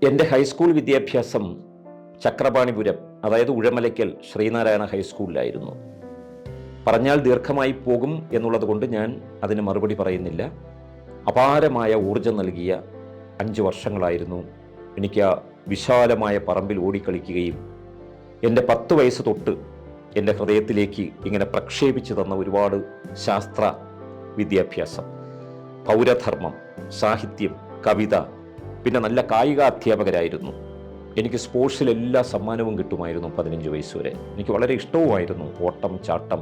എൻ്റെ ഹൈസ്കൂൾ വിദ്യാഭ്യാസം ചക്രപാണിപുരം, അതായത് ഉഴമലയ്ക്കൽ ശ്രീനാരായണ ഹൈസ്കൂളിലായിരുന്നു. പറഞ്ഞാൽ ദീർഘമായി പോകും എന്നുള്ളത് കൊണ്ട് ഞാൻ അതിന് മറുപടി പറയുന്നില്ല. അപാരമായ ഊർജം നൽകിയ 5 വർഷങ്ങളായിരുന്നു. എനിക്ക് ആ വിശാലമായ പറമ്പിൽ ഓടിക്കളിക്കുകയും എൻ്റെ 10 വയസ്സ് തൊട്ട് എൻ്റെ ഹൃദയത്തിലേക്ക് ഇങ്ങനെ പ്രക്ഷേപിച്ചു തന്ന ഒരുപാട് ശാസ്ത്ര വിദ്യാഭ്യാസം, പൗരധർമ്മം, സാഹിത്യം, കവിത, പിന്നെ നല്ല കായിക അധ്യാപകരായിരുന്നു. എനിക്ക് സ്പോർട്സിൽ എല്ലാ സമ്മാനവും കിട്ടുമായിരുന്നു. 15 വയസ്സ് വരെ എനിക്ക് വളരെ ഇഷ്ടവുമായിരുന്നു ഓട്ടം, ചാട്ടം.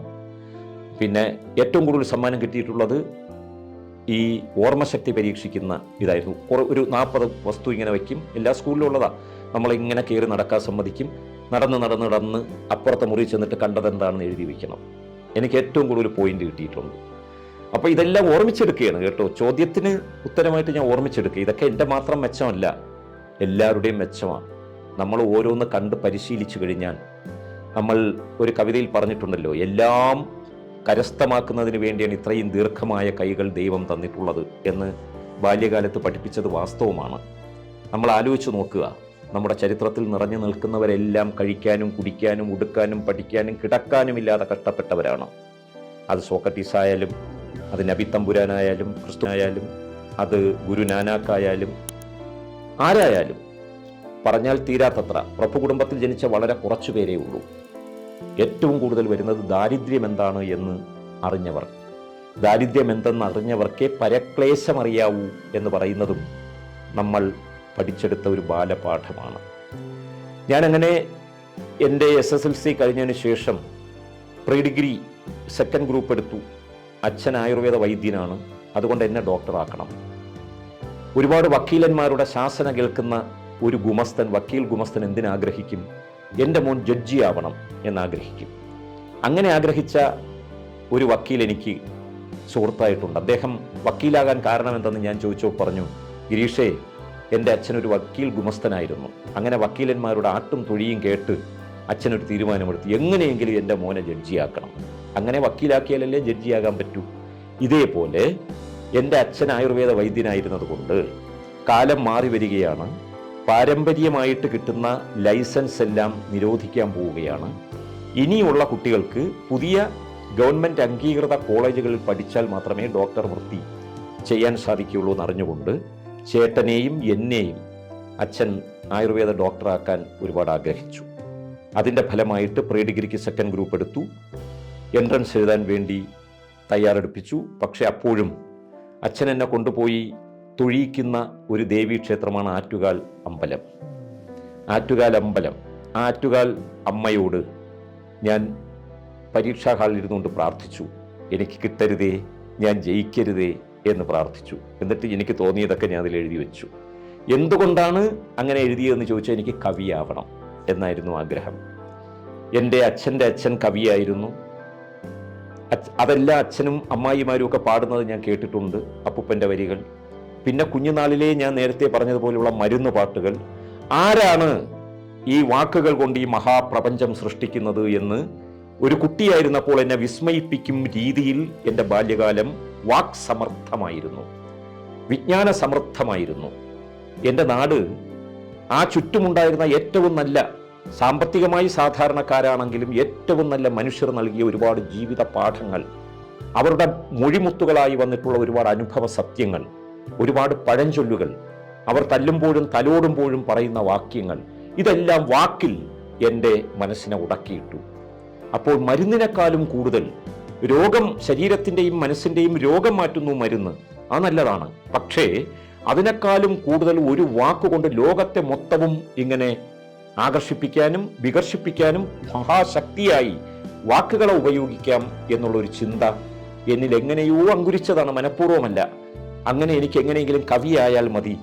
പിന്നെ ഏറ്റവും കൂടുതൽ സമ്മാനം കിട്ടിയിട്ടുള്ളത് ഈ ഓർമ്മശക്തി പരീക്ഷിക്കുന്ന ഇതായിരുന്നു. ഒരു 40 വസ്തു ഇങ്ങനെ വയ്ക്കും, എല്ലാ സ്കൂളിലും ഉള്ളതാ. നമ്മളിങ്ങനെ കയറി നടക്കാൻ സമ്മതിക്കും. നടന്ന് അപ്പുറത്തെ മുറി ചെന്നിട്ട് കണ്ടതെന്താണെന്ന് എഴുതി വയ്ക്കണം. എനിക്ക് ഏറ്റവും കൂടുതൽ പോയിന്റ് കിട്ടിയിട്ടുണ്ട്. അപ്പോൾ ഇതെല്ലാം ഓർമ്മിച്ചെടുക്കുകയാണ് കേട്ടോ. ചോദ്യത്തിന് ഉത്തരമായിട്ട് ഞാൻ ഓർമ്മിച്ചെടുക്കുക. ഇതൊക്കെ എൻ്റെ മാത്രം മെച്ചമല്ല, എല്ലാവരുടെയും മെച്ചമാണ്. നമ്മൾ ഓരോന്ന് കണ്ട് പരിശീലിച്ചു കഴിഞ്ഞാൽ, നമ്മൾ ഒരു കവിതയിൽ പറഞ്ഞിട്ടുണ്ടല്ലോ, എല്ലാം കരസ്ഥമാക്കുന്നതിന് വേണ്ടിയാണ് ഇത്രയും ദീർഘമായ കൈകൾ ദൈവം തന്നിട്ടുള്ളത് എന്ന് ബാല്യകാലത്ത് പഠിപ്പിച്ചത് വാസ്തവമാണ്. നമ്മൾ ആലോചിച്ച് നോക്കുക, നമ്മുടെ ചരിത്രത്തിൽ നിറഞ്ഞു നിൽക്കുന്നവരെല്ലാം കഴിക്കാനും കുടിക്കാനും ഉടുക്കാനും പഠിക്കാനും കിടക്കാനുമില്ലാതെ കഷ്ടപ്പെട്ടവരാണ്. അത് സോക്രട്ടീസ് ആയാലും, അത് നബി തമ്പുരാനായാലും, ക്രിസ്തുനായാലും, അത് ഗുരുനാനാക്കായാലും, ആരായാലും പറഞ്ഞാൽ തീരാത്തത്ര. പ്രഭു കുടുംബത്തിൽ ജനിച്ച വളരെ കുറച്ചു പേരേ ഉള്ളൂ. ഏറ്റവും കൂടുതൽ വരുന്നത് ദാരിദ്ര്യം എന്താണ് എന്ന് അറിഞ്ഞവർ. ദാരിദ്ര്യം എന്തെന്ന് അറിഞ്ഞവർക്കേ പരക്ലേശമറിയാവൂ എന്ന് പറയുന്നതും നമ്മൾ പഠിച്ചെടുത്ത ഒരു ബാലപാഠമാണ്. ഞാനങ്ങനെ എൻ്റെ SSLC കഴിഞ്ഞതിന് ശേഷം പ്രീ ഡിഗ്രി സെക്കൻഡ് ഗ്രൂപ്പ് എടുത്തു. അച്ഛൻ ആയുർവേദ വൈദ്യനാണ്, അതുകൊണ്ട് എന്നെ ഡോക്ടറാക്കണം. ഒരുപാട് വക്കീലന്മാരുടെ ശാസന കേൾക്കുന്ന ഒരു ഗുമസ്തൻ, വക്കീൽ ഗുമസ്തൻ എന്തിനാഗ്രഹിക്കും? എൻ്റെ മോൻ ജഡ്ജിയാവണം എന്നാഗ്രഹിക്കും. അങ്ങനെ ആഗ്രഹിച്ച ഒരു വക്കീൽ എനിക്ക് സുഹൃത്തായിട്ടുണ്ട്. അദ്ദേഹം വക്കീലാകാൻ കാരണം എന്തെന്ന് ഞാൻ ചോദിച്ചപ്പോൾ പറഞ്ഞു, ഗിരീഷേ, എൻ്റെ അച്ഛനൊരു വക്കീൽ ഗുമസ്തനായിരുന്നു. അങ്ങനെ വക്കീലന്മാരുടെ ആട്ടും തൊഴിയും കേട്ട് അച്ഛനൊരു തീരുമാനമെടുത്തു, എങ്ങനെയെങ്കിലും എൻ്റെ മോനെ ജഡ്ജിയാക്കണം. അങ്ങനെ വക്കീലാക്കിയാലല്ലേ ജഡ്ജിയാകാൻ പറ്റൂ. ഇതേപോലെ എൻ്റെ അച്ഛൻ ആയുർവേദ വൈദ്യനായിരുന്നത് കൊണ്ട് കാലം മാറി വരികയാണ്. പാരമ്പര്യമായിട്ട് കിട്ടുന്ന ലൈസൻസ് എല്ലാം നിരോധിക്കാൻ പോവുകയാണ്. ഇനിയുള്ള കുട്ടികൾക്ക് പുതിയ ഗവൺമെൻറ് അംഗീകൃത കോളേജുകളിൽ പഠിച്ചാൽ മാത്രമേ ഡോക്ടർ വൃത്തി ചെയ്യാൻ സാധിക്കുകയുള്ളൂ എന്നറിഞ്ഞുകൊണ്ട് ചേട്ടനെയും എന്നെയും അച്ഛൻ ആയുർവേദ ഡോക്ടറാക്കാൻ ഒരുപാട് ആഗ്രഹിച്ചു. അതിൻ്റെ ഫലമായിട്ട് പ്രീ ഡിഗ്രിക്ക് സെക്കൻഡ് ഗ്രൂപ്പ് എടുത്തു. എൻട്രൻസ് എഴുതാൻ വേണ്ടി തയ്യാറെടുപ്പിച്ചു. പക്ഷെ അപ്പോഴും അച്ഛൻ എന്നെ കൊണ്ടുപോയി തൊഴിയിക്കുന്ന ഒരു ദേവീക്ഷേത്രമാണ് ആറ്റുകാൽ അമ്പലം. ആറ്റുകാൽ അമ്പലം, ആറ്റുകാൽ അമ്മയോട് ഞാൻ പരീക്ഷാ ഹാളിൽ ഇരുന്നുകൊണ്ട് പ്രാർത്ഥിച്ചു, എനിക്ക് കിട്ടരുതേ, ഞാൻ ജയിക്കരുതേ എന്ന് പ്രാർത്ഥിച്ചു. എന്നിട്ട് എനിക്ക് തോന്നിയതൊക്കെ ഞാൻ അതിൽ എഴുതി വെച്ചു. എന്തുകൊണ്ടാണ് അങ്ങനെ എഴുതിയതെന്ന് ചോദിച്ചാൽ, എനിക്ക് കവിയാവണം എന്നായിരുന്നു ആഗ്രഹം. എൻ്റെ അച്ഛൻ്റെ അച്ഛൻ കവിയായിരുന്നു. അതെല്ലാ അച്ഛനും അമ്മായിമാരും ഒക്കെ പാടുന്നത് ഞാൻ കേട്ടിട്ടുണ്ട്, അപ്പൂപ്പൻ്റെ വരികൾ. പിന്നെ കുഞ്ഞുനാളിലേ ഞാൻ നേരത്തെ പറഞ്ഞതുപോലെയുള്ള മരുന്ന് പാട്ടുകൾ. ആരാണ് ഈ വാക്കുകൾ കൊണ്ട് ഈ മഹാപ്രപഞ്ചം സൃഷ്ടിക്കുന്നത് എന്ന് ഒരു കുട്ടിയായിരുന്നപ്പോൾ എന്നെ വിസ്മയിപ്പിക്കും രീതിയിൽ എൻ്റെ ബാല്യകാലം വാക് സമർത്ഥമായിരുന്നു, വിജ്ഞാന സമൃദ്ധമായിരുന്നു. എൻ്റെ നാട് ആ ചുറ്റുമുണ്ടായിരുന്ന ഏറ്റവും നല്ല, സാമ്പത്തികമായി സാധാരണക്കാരാണെങ്കിലും ഏറ്റവും നല്ല മനുഷ്യർ നൽകിയ ഒരുപാട് ജീവിത പാഠങ്ങൾ, അവരുടെ മൊഴിമുത്തുകളായി വന്നിട്ടുള്ള ഒരുപാട് അനുഭവ സത്യങ്ങൾ, ഒരുപാട് പഴഞ്ചൊല്ലുകൾ, അവർ തല്ലുമ്പോഴും തലോടുമ്പോഴും പറയുന്ന വാക്യങ്ങൾ, ഇതെല്ലാം വാക്കിൽ എൻ്റെ മനസ്സിനെ ഉടക്കിയിട്ടു. അപ്പോൾ മരുന്നിനേക്കാളും കൂടുതൽ രോഗം, ശരീരത്തിൻ്റെയും മനസ്സിൻ്റെയും രോഗം മാറ്റുന്നു മരുന്ന്, അത് നല്ലതാണ്. പക്ഷേ അതിനേക്കാളും കൂടുതൽ ഒരു വാക്കുകൊണ്ട് ലോകത്തെ മൊത്തവും ഇങ്ങനെ ആകർഷിപ്പിക്കാനും വികർഷിപ്പിക്കാനും മഹാശക്തിയായി വാക്കുകളെ ഉപയോഗിക്കാം എന്നുള്ളൊരു ചിന്ത എന്നിൽ എങ്ങനെയോ അങ്കുരിച്ചതാണ്, മനഃപൂർവ്വമല്ല. അങ്ങനെ എനിക്ക് എങ്ങനെയെങ്കിലും കവിയായാൽ മതി,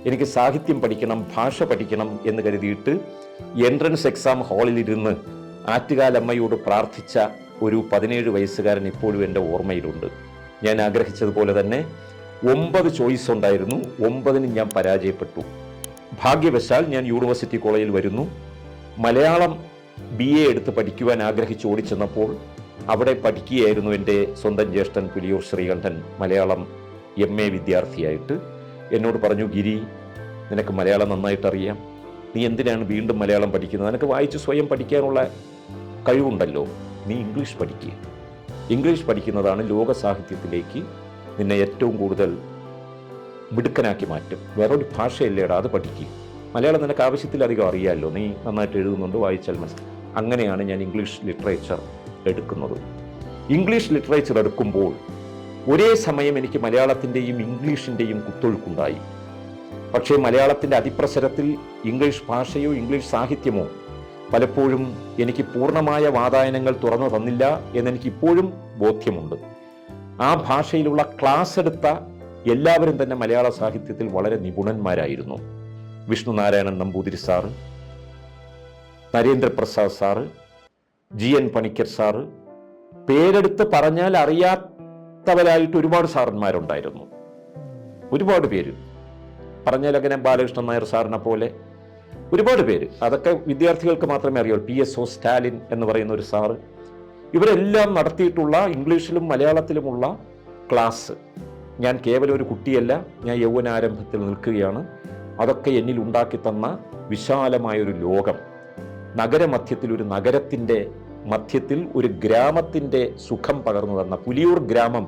എനിക്ക് സാഹിത്യം പഠിക്കണം, ഭാഷ പഠിക്കണം എന്ന് കരുതിയിട്ട് എൻട്രൻസ് എക്സാം ഹാളിലിരുന്ന് ആറ്റുകാലമ്മയോട് പ്രാർത്ഥിച്ച ഒരു 17 വയസ്സുകാരൻ ഇപ്പോഴും എൻ്റെ ഓർമ്മയിലുണ്ട്. ഞാൻ ആഗ്രഹിച്ചതുപോലെ തന്നെ 9 ചോയ്സ് ഉണ്ടായിരുന്നു, 9നും ഞാൻ പരാജയപ്പെട്ടു. ഭാഗ്യവശാൽ ഞാൻ യൂണിവേഴ്സിറ്റി കോളേജിൽ വരുന്നു. മലയാളം BA എടുത്ത് പഠിക്കുവാൻ ആഗ്രഹിച്ച് ഓടിച്ചെന്നപ്പോൾ അവിടെ പഠിക്കുകയായിരുന്നു എൻ്റെ സ്വന്തം ജ്യേഷ്ഠൻ പുലിയൂർ ശ്രീകണ്ഠൻ, മലയാളം MA വിദ്യാർത്ഥിയായിട്ട്. എന്നോട് പറഞ്ഞു, ഗിരി, നിനക്ക് മലയാളം നന്നായിട്ടറിയാം, നീ എന്തിനാണ് വീണ്ടും മലയാളം പഠിക്കുന്നത്? നിനക്ക് വായിച്ച് സ്വയം പഠിക്കാനുള്ള കഴിവുണ്ടല്ലോ, നീ ഇംഗ്ലീഷ് പഠിക്കുക. ഇംഗ്ലീഷ് പഠിക്കുന്നതാണ് ലോക സാഹിത്യത്തിലേക്ക് നിന്നെ ഏറ്റവും കൂടുതൽ മിടുക്കനാക്കി മാറ്റും. വേറൊരു ഭാഷയല്ലേടാ, അത് പഠിക്കുക. മലയാളം നിനക്ക് ആവശ്യത്തിലധികം അറിയാമല്ലോ, നീ നന്നായിട്ട് എഴുതുന്നുണ്ട്, വായിച്ചാൽ മനസ്സിലാവും. അങ്ങനെയാണ് ഞാൻ ഇംഗ്ലീഷ് ലിറ്ററേച്ചർ എടുക്കുന്നത്. ഇംഗ്ലീഷ് ലിറ്ററേച്ചർ എടുക്കുമ്പോൾ ഒരേ സമയം എനിക്ക് മലയാളത്തിൻ്റെയും ഇംഗ്ലീഷിൻ്റെയും കുത്തൊഴുക്കുണ്ടായി. പക്ഷേ മലയാളത്തിൻ്റെ അതിപ്രസരത്തിൽ ഇംഗ്ലീഷ് ഭാഷയോ ഇംഗ്ലീഷ് സാഹിത്യമോ പലപ്പോഴും എനിക്ക് പൂർണ്ണമായ വാതായനങ്ങൾ തുറന്നു തന്നില്ല എന്നെനിക്കിപ്പോഴും ബോധ്യമുണ്ട്. ആ ഭാഷയിലുള്ള ക്ലാസ് എടുത്ത എല്ലാവരും തന്നെ മലയാള സാഹിത്യത്തിൽ വളരെ നിപുണന്മാരായിരുന്നു. Vishnu Narayanan Namboothiri sir, Narendraprasad sir, GN Panicker sir, പേരെടുത്ത് പറഞ്ഞാൽ അറിയാത്തവരായിട്ട് ഒരുപാട് സാറന്മാരുണ്ടായിരുന്നു. ഒരുപാട് പേര് പറഞ്ഞാൽ അങ്ങനെ ബാലകൃഷ്ണൻ നായർ സാറിനെ പോലെ ഒരുപാട് പേര്, അതൊക്കെ വിദ്യാർത്ഥികൾക്ക് മാത്രമേ അറിയുള്ളൂ. PSO സ്റ്റാലിൻ എന്ന് പറയുന്ന ഒരു സാറ്, ഇവരെല്ലാം നടത്തിയിട്ടുള്ള ഇംഗ്ലീഷിലും മലയാളത്തിലുമുള്ള ക്ലാസ്. ഞാൻ കേവലം ഒരു കുട്ടിയല്ല, ഞാൻ യൗവനാരംഭത്തിൽ നിൽക്കുകയാണ്. അതൊക്കെ എന്നിൽ ഉണ്ടാക്കി തന്ന വിശാലമായൊരു ലോകം. നഗരമധ്യത്തിൽ, ഒരു നഗരത്തിൻ്റെ മധ്യത്തിൽ ഒരു ഗ്രാമത്തിൻ്റെ സുഖം പകർന്നു തന്ന പുലിയൂർ ഗ്രാമം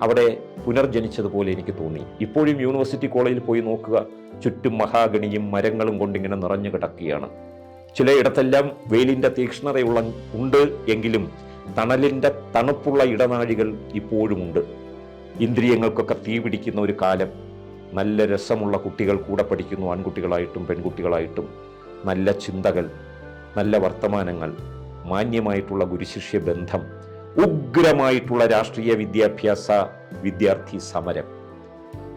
അവിടെ പുനർജനിച്ചതുപോലെ എനിക്ക് തോന്നി. ഇപ്പോഴും യൂണിവേഴ്സിറ്റി കോളേജിൽ പോയി നോക്കുക, ചുറ്റും മഹാഗണിയും മരങ്ങളും കൊണ്ടിങ്ങനെ നിറഞ്ഞു കിടക്കുകയാണ്. ചിലയിടത്തെല്ലാം വെയിലിൻ്റെ തീക്ഷ്ണതയുള്ള ഉണ്ട് എങ്കിലും തണലിൻ്റെ തണുപ്പുള്ള ഇടനാഴികൾ ഇപ്പോഴുമുണ്ട്. ഇന്ദ്രിയങ്ങൾക്കൊക്കെ തീ പിടിക്കുന്ന ഒരു കാലം. നല്ല രസമുള്ള കുട്ടികൾ കൂടെ പഠിക്കുന്നു, ആൺകുട്ടികളായിട്ടും പെൺകുട്ടികളായിട്ടും. നല്ല ചിന്തകൾ, നല്ല വർത്തമാനങ്ങൾ, മാന്യമായിട്ടുള്ള ഗുരുശിഷ്യ ബന്ധം, ഉഗ്രമായിട്ടുള്ള രാഷ്ട്രീയ വിദ്യാഭ്യാസ വിദ്യാർത്ഥി സമരം.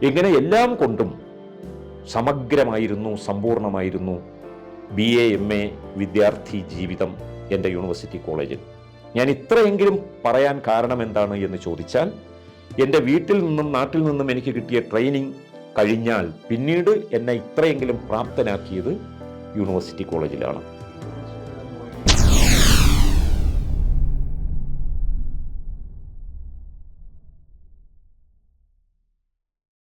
ഇങ്ങനെ എല്ലാം കൊണ്ടും സമഗ്രമായിരുന്നു, സമ്പൂർണമായിരുന്നു BA MA വിദ്യാർത്ഥി ജീവിതം എൻ്റെ യൂണിവേഴ്സിറ്റി കോളേജിൽ. ഞാൻ ഇത്രയെങ്കിലും പറയാൻ കാരണം എന്താണ് എന്ന് ചോദിച്ചാൽ, എൻ്റെ വീട്ടിൽ നിന്നും നാട്ടിൽ നിന്നും എനിക്ക് കിട്ടിയ ട്രെയിനിങ് കഴിഞ്ഞാൽ പിന്നീട് എന്നെ ഇത്രയെങ്കിലും പ്രാപ്തനാക്കിയത് യൂണിവേഴ്സിറ്റി കോളേജിലാണ്.